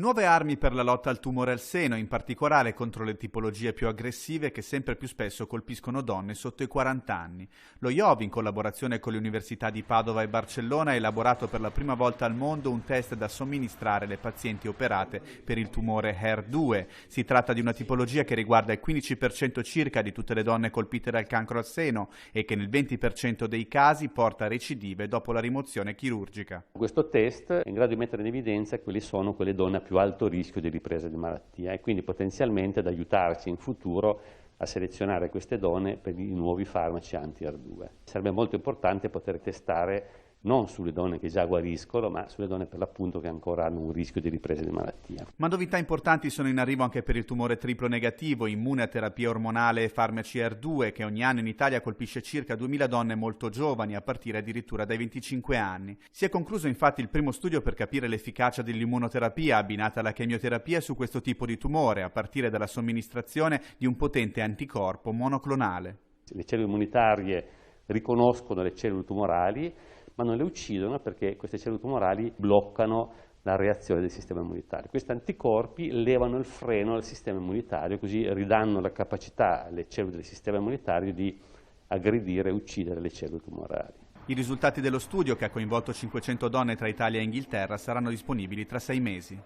Nuove armi per la lotta al tumore al seno, in particolare contro le tipologie più aggressive che sempre più spesso colpiscono donne sotto i 40 anni. Lo IOV, in collaborazione con le università di Padova e Barcellona, ha elaborato per la prima volta al mondo un test da somministrare alle pazienti operate per il tumore HER2. Si tratta di una tipologia che riguarda il 15% circa di tutte le donne colpite dal cancro al seno e che nel 20% dei casi porta a recidive dopo la rimozione chirurgica. Questo test è in grado di mettere in evidenza quali sono quelle donne a più alto rischio di ripresa di malattia e quindi potenzialmente ad aiutarci in futuro a selezionare queste donne per i nuovi farmaci anti-HER2. Sarebbe molto importante poter testare non sulle donne che già guariscono, ma sulle donne per l'appunto che ancora hanno un rischio di ripresa di malattia. Ma novità importanti sono in arrivo anche per il tumore triplo negativo, immune a terapia ormonale e farmaci HER2, che ogni anno in Italia colpisce circa 2000 donne molto giovani, a partire addirittura dai 25 anni. Si è concluso infatti il primo studio per capire l'efficacia dell'immunoterapia abbinata alla chemioterapia su questo tipo di tumore, a partire dalla somministrazione di un potente anticorpo monoclonale. Le cellule immunitarie riconoscono le cellule tumorali, ma non le uccidono perché queste cellule tumorali bloccano la reazione del sistema immunitario. Questi anticorpi levano il freno al sistema immunitario, così ridanno la capacità alle cellule del sistema immunitario di aggredire e uccidere le cellule tumorali. I risultati dello studio, che ha coinvolto 500 donne tra Italia e Inghilterra, saranno disponibili tra 6 mesi.